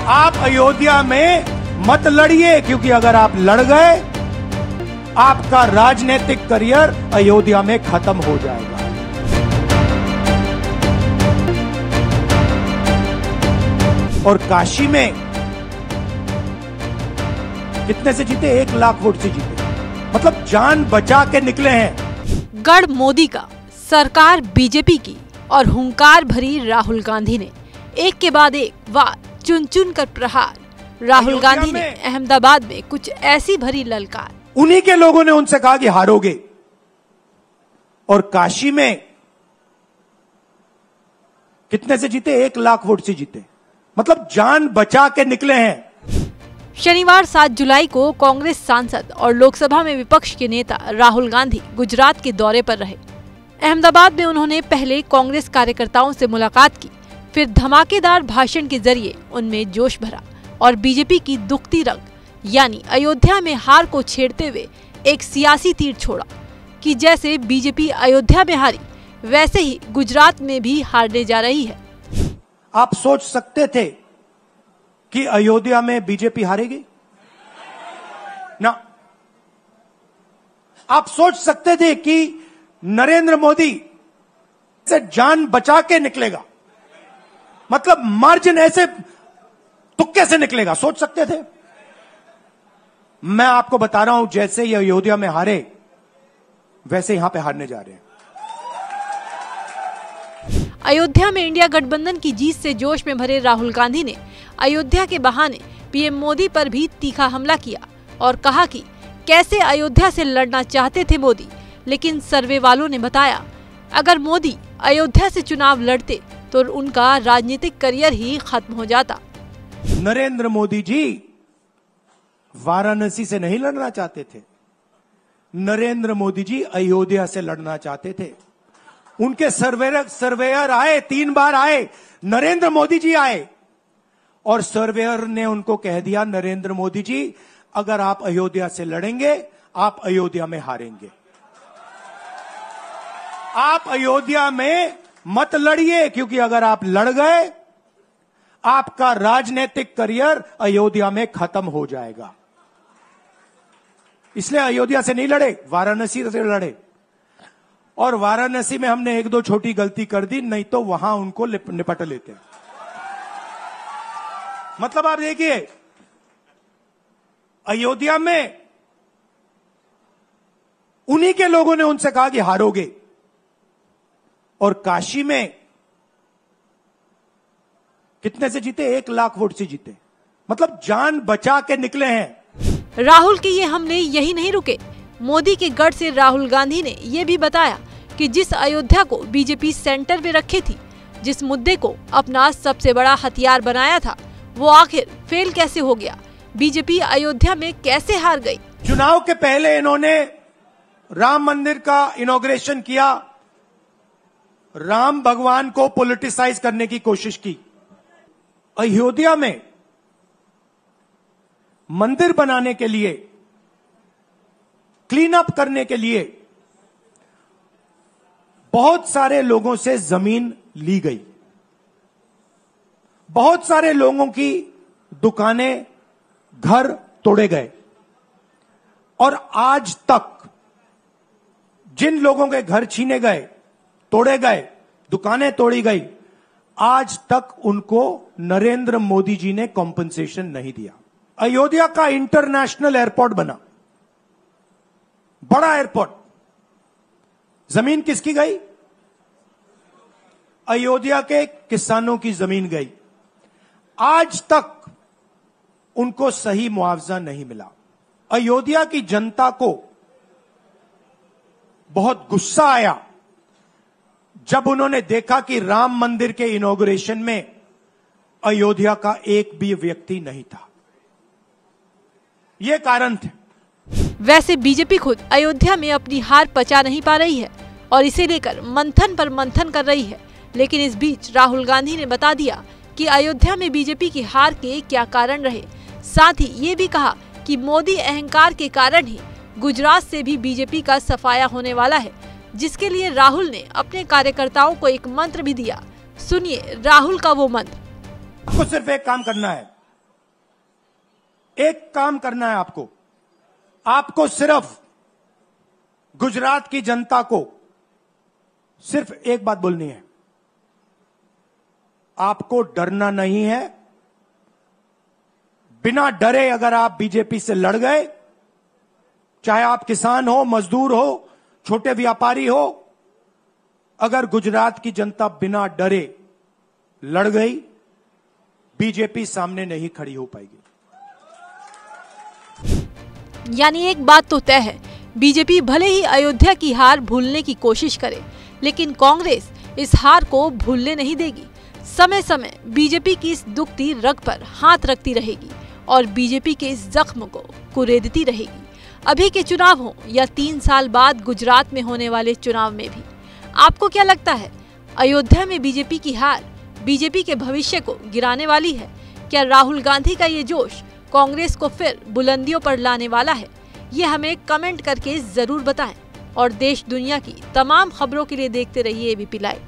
आप अयोध्या में मत लड़िए, क्योंकि अगर आप लड़ गए आपका राजनीतिक करियर अयोध्या में खत्म हो जाएगा। और काशी में कितने से जीते? 1 लाख वोट से जीते, मतलब जान बचा के निकले हैं। गढ़ मोदी का, सरकार बीजेपी की और हुंकार भरी राहुल गांधी ने एक के बाद एक वार चुन चुन कर प्रहार। राहुल गांधी ने अहमदाबाद में कुछ ऐसी भरी ललकार। उन्हीं के लोगों ने उनसे कहा कि हारोगे। और काशी में कितने से जीते? 1 लाख वोट से जीते, मतलब जान बचा के निकले हैं। शनिवार 7 जुलाई को कांग्रेस सांसद और लोकसभा में विपक्ष के नेता राहुल गांधी गुजरात के दौरे पर रहे। अहमदाबाद में उन्होंने पहले कांग्रेस कार्यकर्ताओं से मुलाकात की, फिर धमाकेदार भाषण के जरिए उनमें जोश भरा और बीजेपी की दुखती रंग यानी अयोध्या में हार को छेड़ते हुए एक सियासी तीर छोड़ा कि जैसे बीजेपी अयोध्या में हारी, वैसे ही गुजरात में भी हारने जा रही है। आप सोच सकते थे कि अयोध्या में बीजेपी हारेगी ना? आप सोच सकते थे कि नरेंद्र मोदी से जान बचा के निकलेगा, मतलब मार्जिन ऐसे तुक्के से निकलेगा? सोच सकते थे? मैं आपको बता रहा हूं, जैसे ये अयोध्या में हारे वैसे यहां पे हारने जा रहे हैं। अयोध्या में इंडिया गठबंधन की जीत से जोश में भरे राहुल गांधी ने अयोध्या के बहाने पीएम मोदी पर भी तीखा हमला किया और कहा कि कैसे अयोध्या से लड़ना चाहते थे मोदी, लेकिन सर्वे वालों ने बताया अगर मोदी अयोध्या से चुनाव लड़ते तो उनका राजनीतिक करियर ही खत्म हो जाता। नरेंद्र मोदी जी वाराणसी से नहीं लड़ना चाहते थे, नरेंद्र मोदी जी अयोध्या से लड़ना चाहते थे। उनके सर्वेयर आए, 3 बार आए, नरेंद्र मोदी जी आए और सर्वेयर ने उनको कह दिया, नरेंद्र मोदी जी अगर आप अयोध्या से लड़ेंगे आप अयोध्या में हारेंगे। आप अयोध्या में मत लड़िए, क्योंकि अगर आप लड़ गए आपका राजनीतिक करियर अयोध्या में खत्म हो जाएगा। इसलिए अयोध्या से नहीं लड़े, वाराणसी से लड़े। और वाराणसी में हमने 1-2 छोटी गलती कर दी, नहीं तो वहां उनको निपट लेते। मतलब आप देखिए, अयोध्या में उन्हीं के लोगों ने उनसे कहा कि हारोगे। और काशी में कितने से जीते? 1 लाख वोट से जीते, मतलब जान बचा के निकले हैं। राहुल के ये हमले यही नहीं रुके। मोदी के गढ़ से राहुल गांधी ने ये भी बताया कि जिस अयोध्या को बीजेपी सेंटर में रखी थी, जिस मुद्दे को अपना सबसे बड़ा हथियार बनाया था, वो आखिर फेल कैसे हो गया? बीजेपी अयोध्या में कैसे हार गई? चुनाव के पहले इन्होंने राम मंदिर का इनॉग्रेशन किया, राम भगवान को पॉलिटिसाइज करने की कोशिश की। अयोध्या में मंदिर बनाने के लिए, क्लीन अप करने के लिए बहुत सारे लोगों से जमीन ली गई, बहुत सारे लोगों की दुकानें, घर तोड़े गए। और आज तक जिन लोगों के घर छीने गए, तोड़े गए, दुकानें तोड़ी गई, आज तक उनको नरेंद्र मोदी जी ने कॉम्पनसेशन नहीं दिया। अयोध्या का इंटरनेशनल एयरपोर्ट बना, बड़ा एयरपोर्ट, जमीन किसकी गई? अयोध्या के किसानों की जमीन गई। आज तक उनको सही मुआवजा नहीं मिला। अयोध्या की जनता को बहुत गुस्सा आया जब उन्होंने देखा कि राम मंदिर के इनॉग्रेशन में अयोध्या का एक भी व्यक्ति नहीं था। ये कारण थे। वैसे बीजेपी खुद अयोध्या में अपनी हार पचा नहीं पा रही है और इसे लेकर मंथन पर मंथन कर रही है, लेकिन इस बीच राहुल गांधी ने बता दिया कि अयोध्या में बीजेपी की हार के क्या कारण रहे। साथ ही ये भी कहा कि मोदी अहंकार के कारण ही गुजरात से भी बीजेपी का सफाया होने वाला है, जिसके लिए राहुल ने अपने कार्यकर्ताओं को एक मंत्र भी दिया। सुनिए राहुल का वो मंत्र। आपको सिर्फ एक काम करना है, एक काम करना है आपको सिर्फ गुजरात की जनता को सिर्फ एक बात बोलनी है, आपको डरना नहीं है। बिना डरे अगर आप बीजेपी से लड़ गए, चाहे आप किसान हो, मजदूर हो, छोटे व्यापारी हो, अगर गुजरात की जनता बिना डरे लड़ गई, बीजेपी सामने नहीं खड़ी हो पाएगी। यानी एक बात तो तय है, बीजेपी भले ही अयोध्या की हार भूलने की कोशिश करे, लेकिन कांग्रेस इस हार को भूलने नहीं देगी। समय समय बीजेपी की इस दुखती रग पर हाथ रखती रहेगी और बीजेपी के इस जख्म को कुरेदती रहेगी। अभी के चुनाव हो या 3 साल बाद गुजरात में होने वाले चुनाव में भी। आपको क्या लगता है, अयोध्या में बीजेपी की हार बीजेपी के भविष्य को गिराने वाली है? क्या राहुल गांधी का ये जोश कांग्रेस को फिर बुलंदियों पर लाने वाला है? ये हमें कमेंट करके जरूर बताएं और देश दुनिया की तमाम खबरों के लिए देखते रहिए एबीपी लाइव।